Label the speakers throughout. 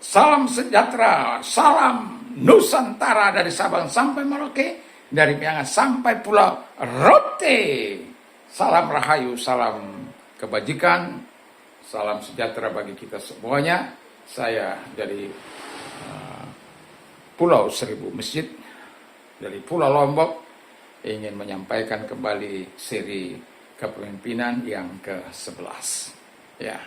Speaker 1: Salam sejahtera, salam Nusantara dari Sabang sampai Merauke, dari Miangas sampai Pulau Rote. Salam rahayu, salam kebajikan, salam sejahtera bagi kita semuanya. Saya dari Pulau Seribu Masjid, dari Pulau Lombok, ingin menyampaikan kembali seri kepemimpinan yang ke-11. Ya.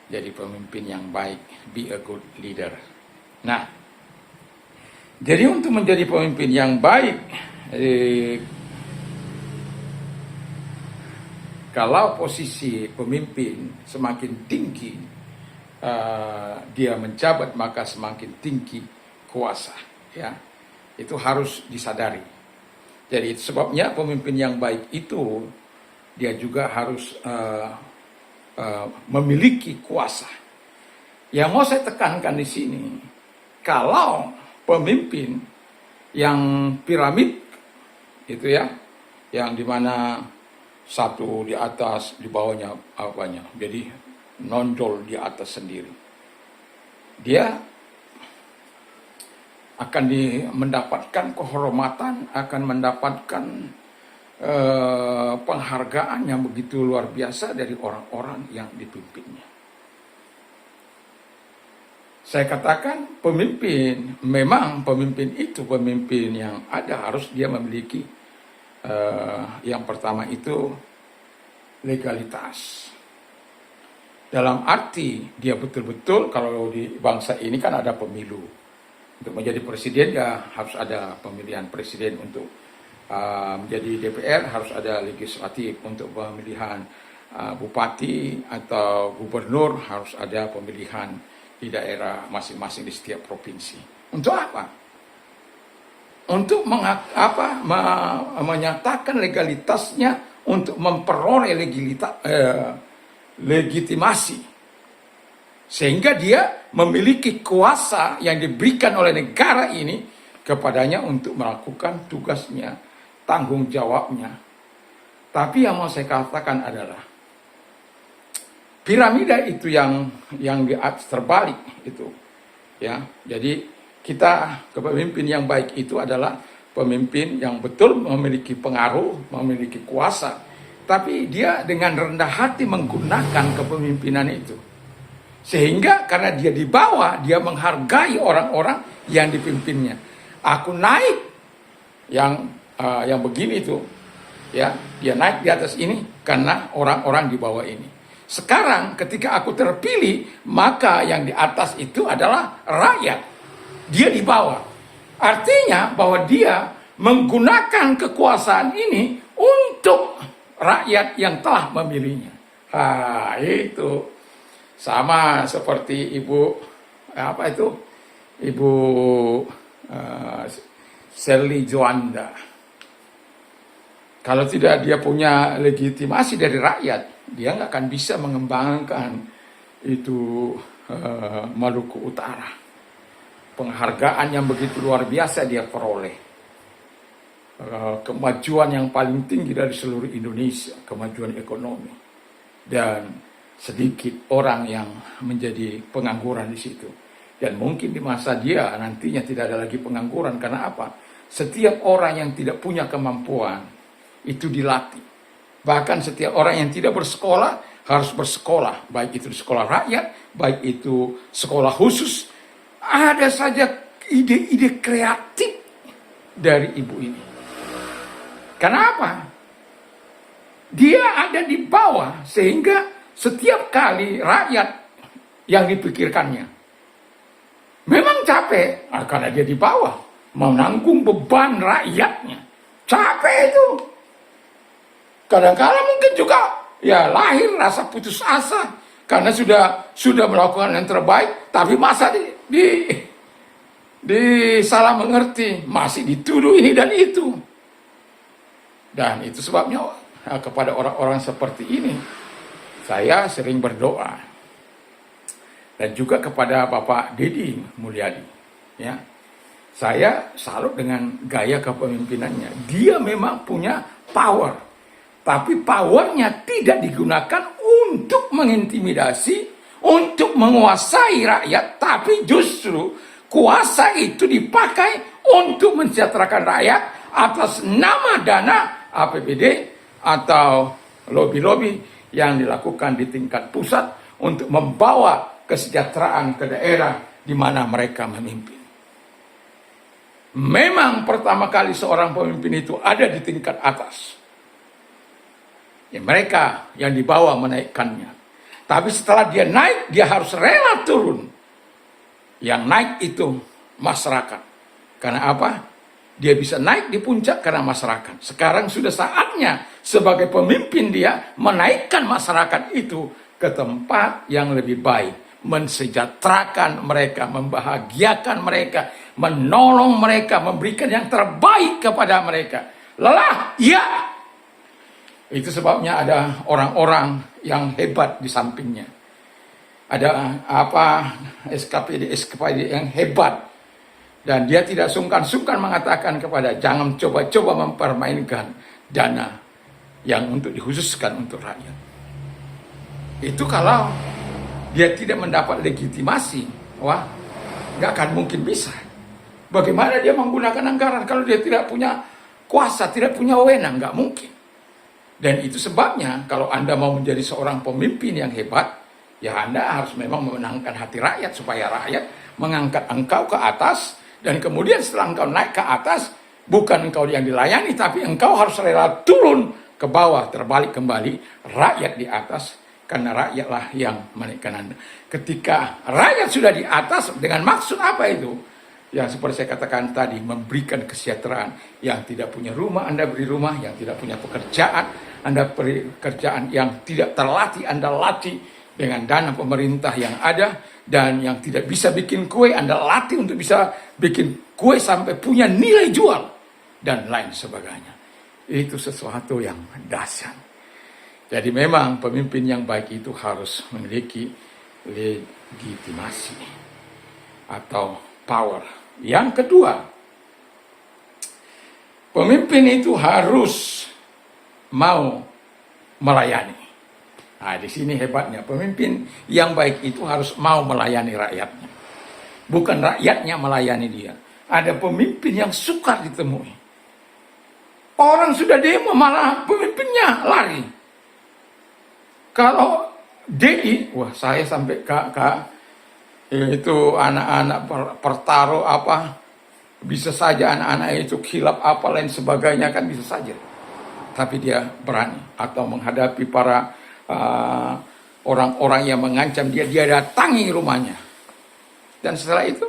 Speaker 1: Jadi pemimpin yang baik, be a good leader. Nah, jadi untuk menjadi pemimpin yang baik, kalau posisi pemimpin semakin tinggi, dia menjabat, maka semakin tinggi kuasa. Ya, itu harus disadari. Jadi sebabnya pemimpin yang baik itu dia juga harus memiliki kuasa. Yang mau saya tekankan di sini, kalau pemimpin yang piramid itu ya, yang dimana satu di atas, di bawahnya apanya, jadi nonjol di atas sendiri, dia akan mendapatkan kehormatan, akan mendapatkan penghargaan yang begitu luar biasa dari orang-orang yang dipimpinnya. Saya katakan pemimpin, memang pemimpin itu, pemimpin yang ada harus dia memiliki yang pertama itu legalitas. Dalam arti dia betul-betul, kalau di bangsa ini kan ada pemilu. Untuk menjadi presiden ya harus ada pemilihan presiden, untuk menjadi DPR harus ada legislatif, untuk pemilihan bupati atau gubernur harus ada pemilihan di daerah masing-masing di setiap provinsi. Untuk apa? Untuk menyatakan legalitasnya, untuk memperoleh legitimasi, sehingga dia memiliki kuasa yang diberikan oleh negara ini kepadanya untuk melakukan tugasnya, tanggung jawabnya. Tapi yang mau saya katakan adalah piramida itu yang di atas terbalik itu, ya. Jadi kita, kepemimpin yang baik itu adalah pemimpin yang betul memiliki pengaruh, memiliki kuasa, tapi dia dengan rendah hati menggunakan kepemimpinan itu, sehingga karena dia di bawah, dia menghargai orang-orang yang dipimpinnya. Aku naik yang begini itu, ya, dia naik di atas ini karena orang-orang di bawah ini. Sekarang ketika aku terpilih, maka yang di atas itu adalah rakyat. Dia di bawah. Artinya bahwa dia menggunakan kekuasaan ini untuk rakyat yang telah memilihnya. Itu sama seperti Ibu Sherly Juanda. Kalau tidak dia punya legitimasi dari rakyat, dia nggak akan bisa mengembangkan itu Maluku Utara. Penghargaan yang begitu luar biasa dia peroleh. Kemajuan yang paling tinggi dari seluruh Indonesia, kemajuan ekonomi. Dan sedikit orang yang menjadi pengangguran di situ. Dan mungkin di masa dia nantinya tidak ada lagi pengangguran. Karena apa? Setiap orang yang tidak punya kemampuan itu dilatih. Bahkan setiap orang yang tidak bersekolah harus bersekolah. Baik itu di sekolah rakyat, baik itu sekolah khusus. Ada saja ide-ide kreatif dari ibu ini. Kenapa? Dia ada di bawah, sehingga setiap kali rakyat yang dipikirkannya memang capek, karena dia di bawah menanggung beban rakyatnya. Capek itu. Kadang-kadang mungkin juga ya lahir rasa putus asa karena sudah melakukan yang terbaik, tapi masa salah mengerti, masih dituduh ini dan itu. Dan itu sebabnya kepada orang-orang seperti ini saya sering berdoa. Dan juga kepada Bapak Deddy Mulyadi, ya. Saya salut dengan gaya kepemimpinannya. Dia memang punya power, tapi powernya tidak digunakan untuk mengintimidasi, untuk menguasai rakyat, tapi justru kuasa itu dipakai untuk mensejahterakan rakyat atas nama dana APBD atau lobi-lobi yang dilakukan di tingkat pusat untuk membawa kesejahteraan ke daerah di mana mereka memimpin. Memang pertama kali seorang pemimpin itu ada di tingkat atas. Ya, mereka yang dibawa menaikkannya. Tapi setelah dia naik, dia harus rela turun. Yang naik itu masyarakat. Karena apa? Dia bisa naik di puncak karena masyarakat. Sekarang sudah saatnya sebagai pemimpin dia menaikkan masyarakat itu ke tempat yang lebih baik. Mensejahterakan mereka, membahagiakan mereka, menolong mereka, memberikan yang terbaik kepada mereka. Lelah? Ya. Itu sebabnya ada orang-orang yang hebat di sampingnya. Ada SKPD yang hebat. Dan dia tidak sungkan-sungkan mengatakan kepada jangan coba-coba mempermainkan dana yang untuk dikhususkan untuk rakyat. Itu kalau dia tidak mendapat legitimasi, wah, nggak akan mungkin bisa. Bagaimana dia menggunakan anggaran kalau dia tidak punya kuasa, tidak punya wewenang? Nggak mungkin. Dan itu sebabnya kalau Anda mau menjadi seorang pemimpin yang hebat, ya Anda harus memang memenangkan hati rakyat supaya rakyat mengangkat engkau ke atas. Dan kemudian setelah engkau naik ke atas, bukan engkau yang dilayani, tapi engkau harus rela turun ke bawah, terbalik kembali, rakyat di atas, karena rakyatlah yang menaikkan Anda. Ketika rakyat sudah di atas, dengan maksud apa itu? Yang seperti saya katakan tadi, memberikan kesejahteraan. Yang tidak punya rumah, Anda beri rumah. Yang tidak punya pekerjaan, Anda beri pekerjaan. Yang tidak terlatih, Anda latih dengan dana pemerintah yang ada. Dan yang tidak bisa bikin kue, Anda latih untuk bisa bikin kue sampai punya nilai jual. Dan lain sebagainya. Itu sesuatu yang dahsyat. Jadi memang pemimpin yang baik itu harus memiliki legitimasi atau power. Yang kedua, pemimpin itu harus mau melayani. Nah, di sini hebatnya, pemimpin yang baik itu harus mau melayani rakyatnya. Bukan rakyatnya melayani dia. Ada pemimpin yang sukar ditemui. Orang sudah demo malah pemimpinnya lari. Kalau DI, wah saya sampai itu anak-anak pertaruh apa, bisa saja anak-anak itu khilaf apa lain sebagainya kan bisa saja. Tapi dia berani atau menghadapi para orang-orang yang mengancam dia datangi rumahnya. Dan setelah itu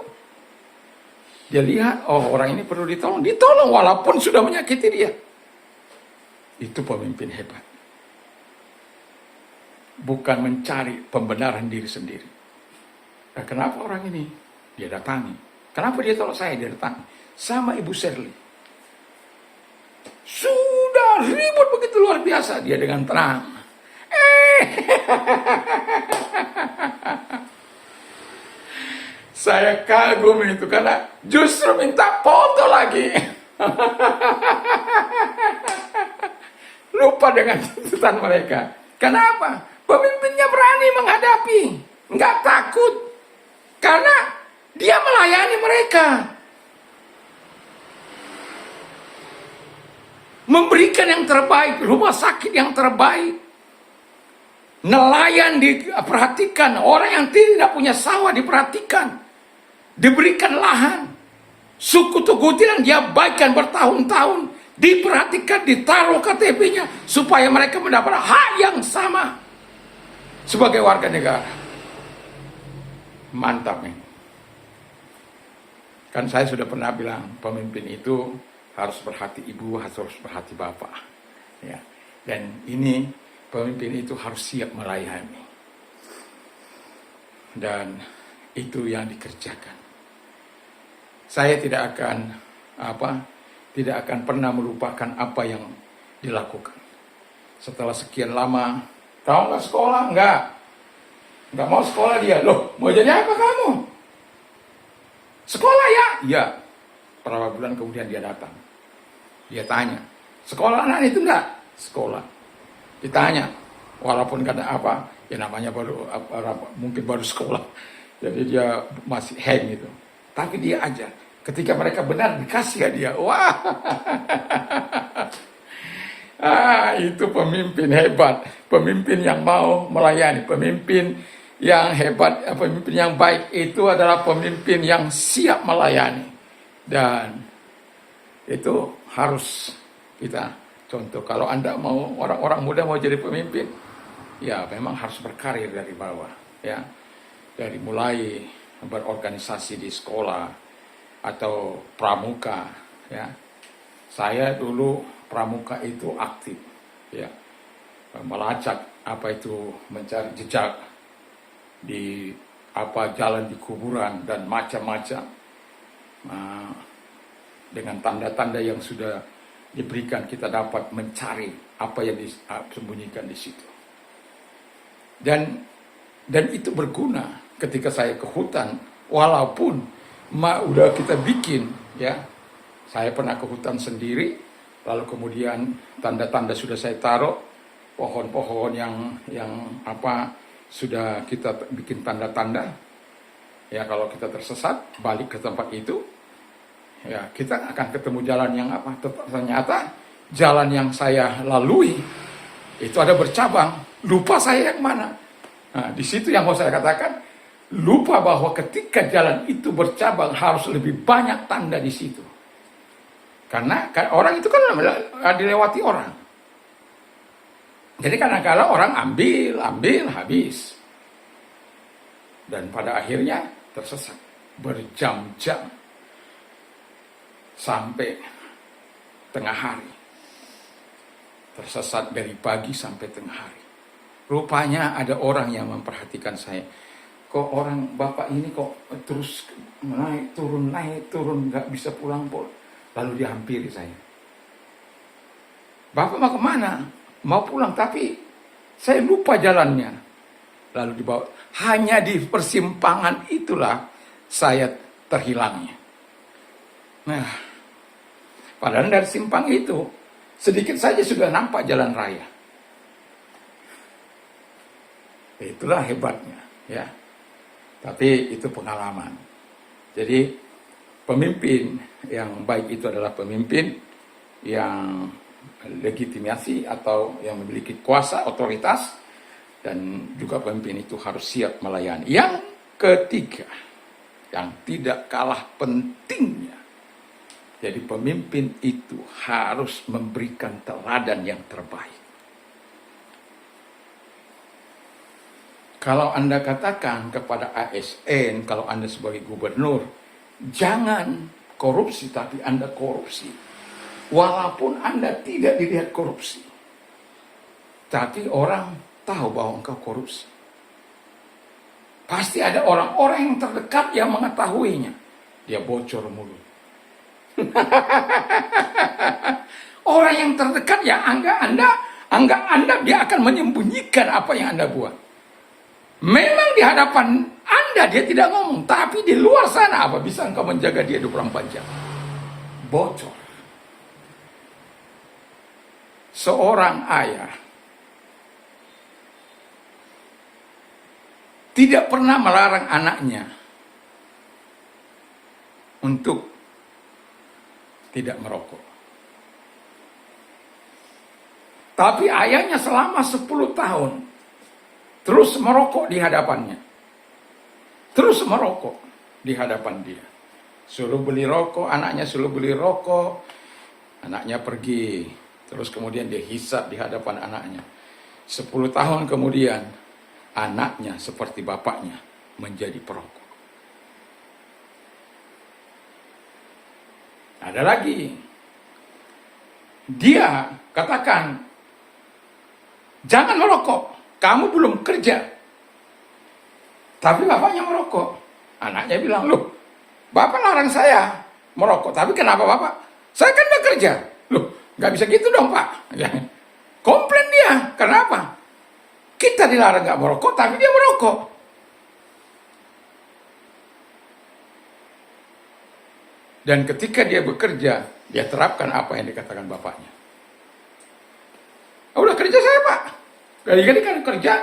Speaker 1: dia lihat, oh orang ini perlu ditolong walaupun sudah menyakiti dia. Itu pemimpin hebat. Bukan mencari pembenaran diri sendiri. Nah, kenapa orang ini dia datangi? Kenapa dia tolong saya? Dia datangi sama Ibu Shirley. Sudah ribut begitu luar biasa, dia dengan tenang. Saya kagum itu karena justru minta foto lagi. Lupa dengan tuntutan mereka. Kenapa? Pemimpinnya berani menghadapi, nggak takut, karena dia melayani mereka, memberikan yang terbaik, rumah sakit yang terbaik, nelayan diperhatikan, orang yang tidak punya sawah diperhatikan, diberikan lahan, suku Tuguti yang dia baikkan bertahun-tahun, diperhatikan, ditaruh KTP-nya supaya mereka mendapat hak yang sama sebagai warga negara. Mantap nih. Kan saya sudah pernah bilang, pemimpin itu harus berhati ibu, harus berhati bapak. Ya. Dan ini pemimpin itu harus siap melayani. Dan itu yang dikerjakan. Saya tidak akan pernah melupakan apa yang dilakukan. Setelah sekian lama, kamu nggak sekolah? Nggak mau sekolah dia. Loh, mau jadi apa kamu? Sekolah ya? Iya. Berapa bulan kemudian dia datang. Dia tanya, sekolah anak itu enggak? Sekolah. Ditanya, walaupun kata apa, Ya namanya baru mungkin baru sekolah. Jadi dia masih hang gitu. Tapi dia aja. Ketika mereka benar dikasih hadiah. Wah. Itu pemimpin hebat. Pemimpin yang mau melayani. Pemimpin yang hebat, pemimpin yang baik itu adalah pemimpin yang siap melayani. Dan itu harus kita contoh. Kalau Anda mau, orang-orang muda mau jadi pemimpin, ya memang harus berkarir dari bawah. Ya, dari mulai berorganisasi di sekolah atau pramuka. Ya, saya dulu pramuka itu aktif. Ya, melacak apa itu mencari jejak di jalan di kuburan dan macam-macam, dengan tanda-tanda yang sudah diberikan kita dapat mencari apa yang disembunyikan di situ. Dan itu berguna ketika saya ke hutan, walaupun udah kita bikin, ya, saya pernah ke hutan sendiri, lalu kemudian tanda-tanda sudah saya taruh, pohon-pohon yang sudah kita bikin tanda-tanda. Ya, kalau kita tersesat, balik ke tempat itu, ya kita akan ketemu jalan yang ternyata jalan yang saya lalui itu ada bercabang. Lupa saya yang mana. Nah, di situ yang mau saya katakan, lupa bahwa ketika jalan itu bercabang harus lebih banyak tanda di situ. Karena orang itu kan dilewati orang. Jadi kadang-kadang orang ambil, habis. Dan pada akhirnya tersesat. Berjam-jam. Sampai tengah hari. Tersesat dari pagi sampai tengah hari. Rupanya ada orang yang memperhatikan saya. Kok orang bapak ini kok terus naik turun, gak bisa pulang. Lalu dihampiri saya. Bapak mau kemana? Mau pulang, tapi saya lupa jalannya. Lalu dibawa. Hanya di persimpangan itulah saya terhilangnya. Nah, padahal dari simpang itu sedikit saja sudah nampak jalan raya. Itulah hebatnya, ya. Tapi itu pengalaman. Jadi pemimpin yang baik itu adalah pemimpin yang legitimasi atau yang memiliki kuasa, otoritas, dan juga pemimpin itu harus siap melayani. Yang ketiga, yang tidak kalah pentingnya, jadi pemimpin itu harus memberikan teladan yang terbaik. Kalau Anda katakan kepada ASN, kalau Anda sebagai gubernur, jangan korupsi, tapi Anda korupsi. Walaupun Anda tidak dilihat korupsi, tapi orang tahu bahwa engkau korupsi. Pasti ada orang-orang yang terdekat yang mengetahuinya. Dia bocor mulut. Orang yang terdekat yang anggap Anda dia akan menyembunyikan apa yang Anda buat. Memang di hadapan Anda dia tidak ngomong, tapi di luar sana apa bisa engkau menjaga dia 24 jam? Bocor. Seorang ayah tidak pernah melarang anaknya untuk tidak merokok. Tapi ayahnya selama 10 tahun terus merokok di hadapannya. Terus merokok di hadapan dia. Suruh beli rokok, anaknya suruh beli rokok. Anaknya pergi. Terus kemudian dia hisap di hadapan anaknya. 10 tahun kemudian, anaknya seperti bapaknya menjadi perokok. Ada lagi. Dia katakan, jangan merokok, kamu belum kerja. Tapi bapaknya merokok. Anaknya bilang, loh, bapak larang saya merokok, tapi kenapa bapak? Saya kan bekerja. Loh, gak bisa gitu dong pak. Ya. Komplain dia, kenapa? Kita dilarang gak merokok, tapi dia merokok. Dan ketika dia bekerja, dia terapkan apa yang dikatakan bapaknya. Udah kerja saya pak. Kali-kali kan kerja,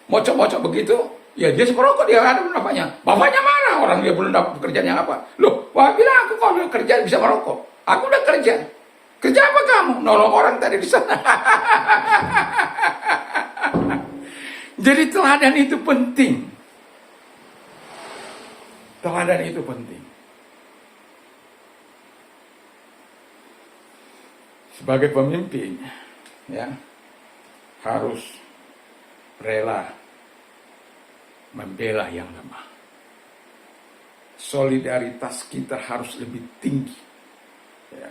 Speaker 1: mocok-mocok begitu, ya dia seperokok, dia ada bapaknya. Bapaknya marah, orang dia belum dapat pekerjaan yang apa. Loh, wah bilang aku kalau kerja bisa merokok. Aku udah kerja. Kerja apa kamu? Nolong orang tadi di sana. Jadi teladan itu penting. Teladan itu penting. Sebagai pemimpin, ya, harus rela membela yang lemah. Solidaritas kita harus lebih tinggi. Ya.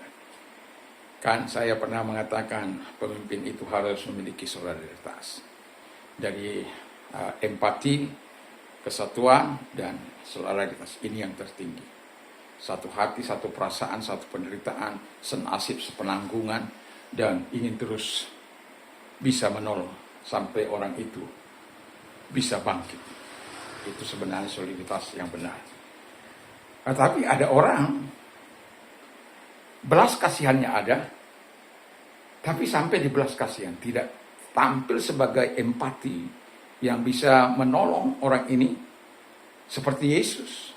Speaker 1: Kan saya pernah mengatakan pemimpin itu harus memiliki solidaritas. Dari empati, kesatuan, dan solidaritas ini yang tertinggi. Satu hati, satu perasaan, satu penderitaan, senasib, sepenanggungan, dan ingin terus bisa menolong sampai orang itu bisa bangkit. Itu sebenarnya soliditas yang benar. Tetapi ada orang, belas kasihannya ada, tapi sampai di belas kasihan tidak tampil sebagai empati yang bisa menolong orang ini seperti Yesus.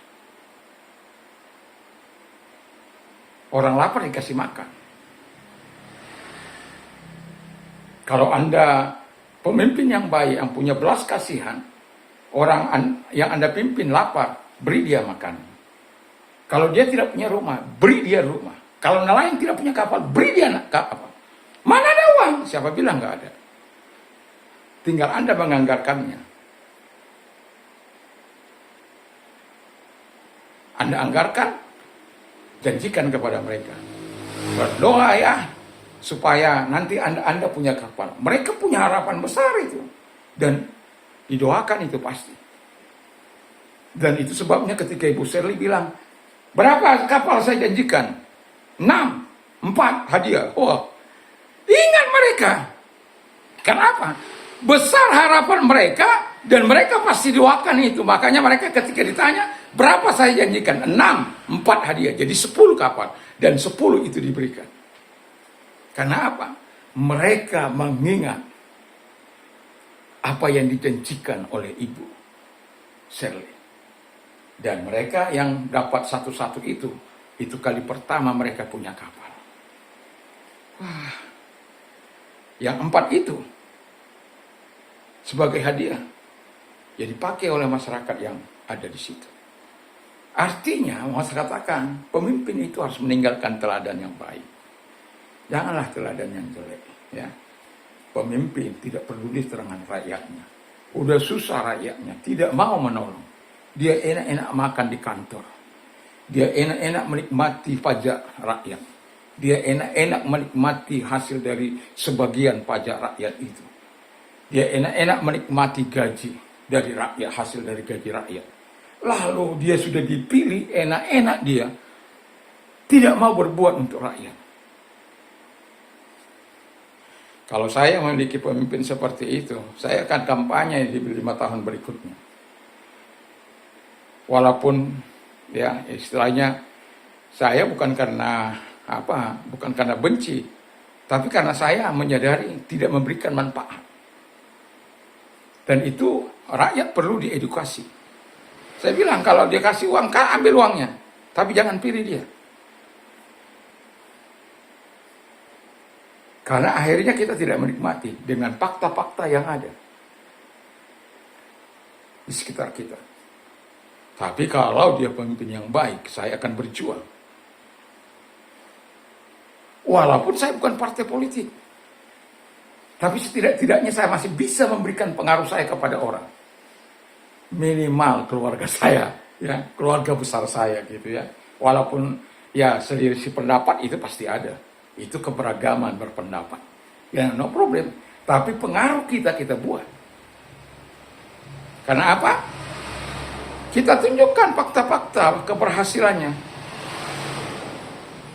Speaker 1: Orang lapar dikasih makan. Kalau Anda pemimpin yang baik, yang punya belas kasihan, orang yang Anda pimpin lapar, beri dia makan. Kalau dia tidak punya rumah, beri dia rumah. Kalau nelayan tidak punya kapal, beri dia kapal. Mana ada uang? Siapa bilang nggak ada? Tinggal Anda menganggarkannya. Anda anggarkan, janjikan kepada mereka. Berdoa ya, supaya nanti Anda punya kapal. Mereka punya harapan besar itu. Dan didoakan itu pasti. Dan itu sebabnya ketika Ibu Shirley bilang, berapa kapal saya janjikan? 6, 4 hadiah. Wah, ingat mereka. Kenapa? Besar harapan mereka dan mereka pasti doakan itu. Makanya mereka ketika ditanya, berapa saya janjikan? 6, 4 hadiah. Jadi 10 kapal. Dan 10 itu diberikan. Karena apa? Mereka mengingat apa yang dijanjikan oleh Ibu Shirley. Dan mereka yang dapat satu-satu itu kali pertama mereka punya kapal. Wah, yang 4 itu sebagai hadiah ya dipakai oleh masyarakat yang ada di situ. Artinya, mau saya katakan, pemimpin itu harus meninggalkan teladan yang baik. Janganlah teladan yang jelek. Ya. Pemimpin tidak peduli dengan rakyatnya. Udah susah rakyatnya, tidak mau menolong. Dia enak-enak makan di kantor. Dia enak-enak menikmati pajak rakyat. Dia enak-enak menikmati hasil dari sebagian pajak rakyat itu. Dia enak-enak menikmati gaji dari rakyat, hasil dari gaji rakyat. Lalu dia sudah dipilih, enak-enak dia tidak mau berbuat untuk rakyat. Kalau saya memiliki pemimpin seperti itu, saya akan kampanye di 5 tahun berikutnya. Walaupun ya istilahnya saya bukan karena benci, tapi karena saya menyadari tidak memberikan manfaat. Dan itu rakyat perlu diedukasi. Saya bilang kalau dia kasih uang, ambil uangnya, tapi jangan pilih dia. Karena akhirnya kita tidak menikmati dengan fakta-fakta yang ada di sekitar kita. Tapi kalau dia pemimpin yang baik, saya akan berjuang. Walaupun saya bukan partai politik. Tapi setidak-tidaknya saya masih bisa memberikan pengaruh saya kepada orang. Minimal keluarga saya, ya, keluarga besar saya gitu ya. Walaupun ya selisih pendapat itu pasti ada. Itu keberagaman berpendapat. Ya no problem. Tapi pengaruh kita buat. Karena apa? Kita tunjukkan fakta-fakta keberhasilannya.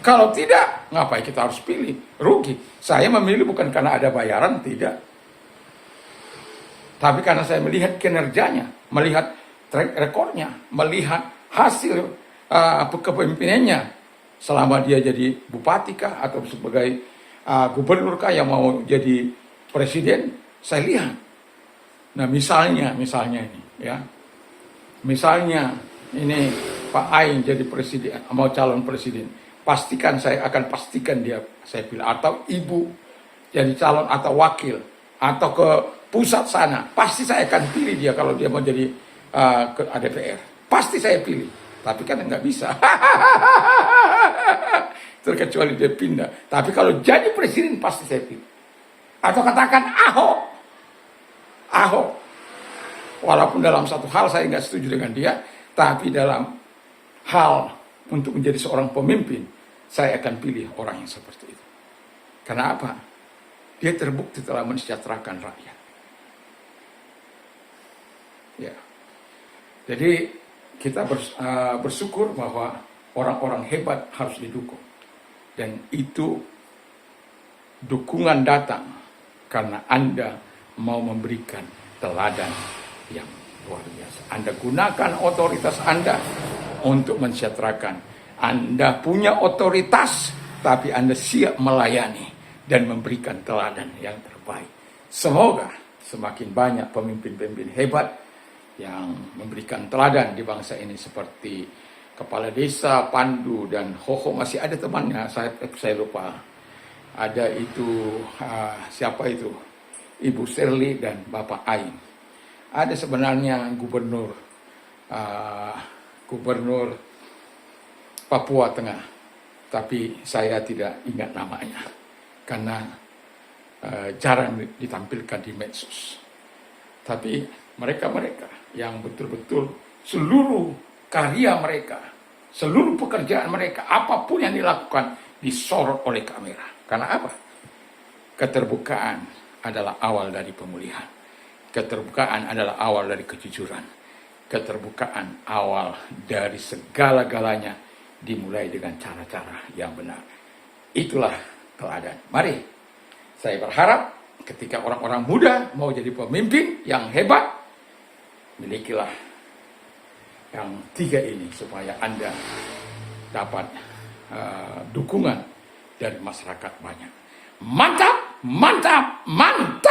Speaker 1: Kalau tidak, ngapain kita harus pilih? Rugi. Saya memilih bukan karena ada bayaran, tidak. Tapi karena saya melihat kinerjanya, melihat track recordnya, melihat hasil kepemimpinannya. Selama dia jadi bupati kah, atau sebagai gubernur kah yang mau jadi presiden, saya lihat. Nah, misalnya ini, ya, misalnya ini Pak Aing jadi presiden, mau calon presiden, pastikan saya akan pastikan dia saya pilih, atau ibu jadi calon atau wakil, atau ke pusat sana, pasti saya akan pilih dia kalau dia mau jadi ke DPR, pasti saya pilih. Tapi kan nggak bisa, terkecuali dia pindah. Tapi kalau jadi presiden pasti saya pilih. Atau katakan Ahok, walaupun dalam satu hal saya nggak setuju dengan dia, tapi dalam hal untuk menjadi seorang pemimpin, saya akan pilih orang yang seperti itu. Karena apa? Dia terbukti telah mensejahterakan rakyat. Ya. Jadi kita bersyukur bahwa orang-orang hebat harus didukung. Dan itu dukungan datang karena Anda mau memberikan teladan yang luar biasa. Anda gunakan otoritas Anda untuk mensejahterakan. Anda punya otoritas, tapi Anda siap melayani dan memberikan teladan yang terbaik. Semoga semakin banyak pemimpin-pemimpin hebat yang memberikan teladan di bangsa ini, seperti Kepala Desa Pandu dan Hoho, masih ada temannya, saya lupa. Ada itu, siapa itu? Ibu Serli dan Bapak Aing. Ada sebenarnya gubernur Papua Tengah, tapi saya tidak ingat namanya karena jarang ditampilkan di medsos. Tapi mereka yang betul-betul seluruh karya mereka, seluruh pekerjaan mereka, apapun yang dilakukan disorot oleh kamera. Karena apa? Keterbukaan adalah awal dari pemulihan. Keterbukaan adalah awal dari kejujuran. Keterbukaan awal dari segala-galanya dimulai dengan cara-cara yang benar. Itulah teladan. Mari, saya berharap ketika orang-orang muda mau jadi pemimpin yang hebat, milikilah yang tiga ini supaya Anda dapat dukungan dari masyarakat banyak. Mantap, mantap, mantap!